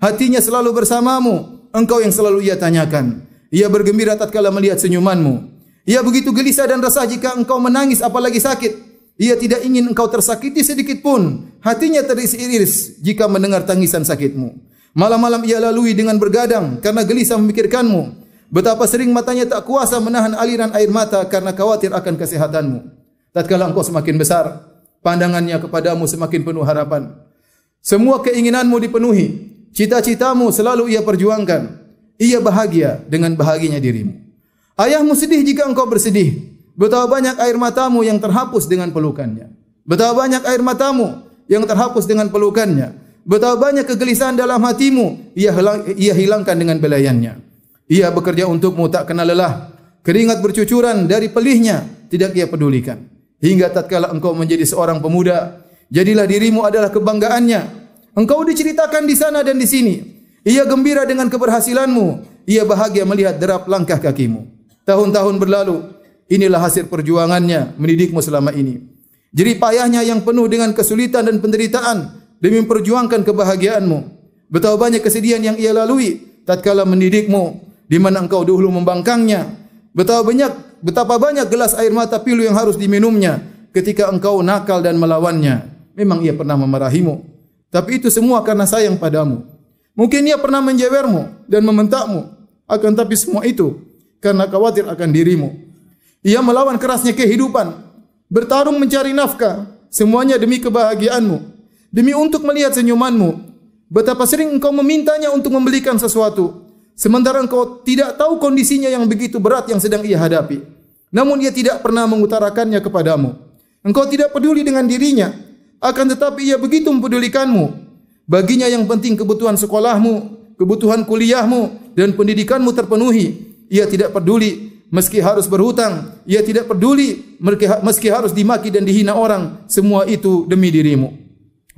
hatinya selalu bersamamu, engkau yang selalu ia tanyakan. Ia bergembira tatkala melihat senyumanmu. Ia begitu gelisah dan resah jika engkau menangis apalagi sakit. Ia tidak ingin engkau tersakiti sedikit pun. Hatinya teriris-iris jika mendengar tangisan sakitmu. Malam-malam ia lalui dengan bergadang karena gelisah memikirkanmu. Betapa sering matanya tak kuasa menahan aliran air mata karena khawatir akan kesehatanmu. Tatkala engkau semakin besar, pandangannya kepadamu semakin penuh harapan. Semua keinginanmu dipenuhi, cita-citamu selalu ia perjuangkan. Ia bahagia dengan bahagianya dirimu. Ayahmu sedih jika engkau bersedih. Betapa banyak air matamu yang terhapus dengan pelukannya. Betapa banyak air matamu yang terhapus dengan pelukannya. Betapa banyak kegelisahan dalam hatimu ia hilangkan dengan belayannya. Ia bekerja untukmu tak kenal lelah. Keringat bercucuran dari pelihnya tidak ia pedulikan. Hingga tatkala engkau menjadi seorang pemuda, jadilah dirimu adalah kebanggaannya. Engkau diceritakan di sana dan di sini. Ia gembira dengan keberhasilanmu. Ia bahagia melihat derap langkah kakimu. Tahun-tahun berlalu, inilah hasil perjuangannya mendidikmu selama ini. Jerih payahnya yang penuh dengan kesulitan dan penderitaan demi memperjuangkan kebahagiaanmu. Betapa banyak kesedihan yang ia lalui tatkala mendidikmu, di mana engkau dahulu membangkangnya. Betapa banyak gelas air mata pilu yang harus diminumnya ketika engkau nakal dan melawannya. Memang ia pernah memarahimu, tapi itu semua karena sayang padamu. Mungkin ia pernah menjewermu dan membentakmu, akan tapi semua itu karena khawatir akan dirimu. Ia melawan kerasnya kehidupan, bertarung mencari nafkah, semuanya demi kebahagiaanmu, demi untuk melihat senyumanmu. Betapa sering engkau memintanya untuk membelikan sesuatu, sementara engkau tidak tahu kondisinya yang begitu berat yang sedang ia hadapi. Namun ia tidak pernah mengutarakannya kepadamu. Engkau tidak peduli dengan dirinya, akan tetapi ia begitu mempedulikanmu. Baginya yang penting kebutuhan sekolahmu, kebutuhan kuliahmu, dan pendidikanmu terpenuhi. Ia tidak peduli meski harus berhutang. Ia tidak peduli meski harus dimaki dan dihina orang. Semua itu demi dirimu.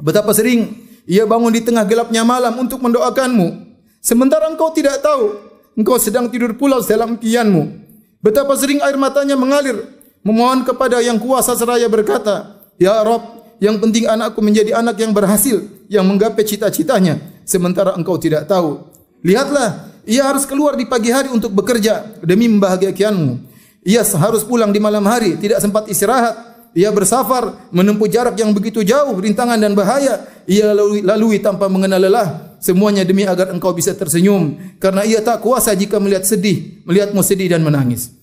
Betapa sering ia bangun di tengah gelapnya malam untuk mendoakanmu, sementara engkau tidak tahu engkau sedang tidur pulas dalam impianmu. Betapa sering air matanya mengalir memohon kepada yang kuasa seraya berkata, "Ya Rabb, yang penting anakku menjadi anak yang berhasil, yang menggapai cita-citanya, sementara engkau tidak tahu. Lihatlah, ia harus keluar di pagi hari untuk bekerja demi membahagiakanmu. Ia harus pulang di malam hari, tidak sempat istirahat. Ia bersafar menempuh jarak yang begitu jauh, rintangan dan bahaya. Ia lalui tanpa mengenal lelah. Semuanya demi agar engkau bisa tersenyum, karena ia tak kuasa jika melihatmu sedih dan menangis."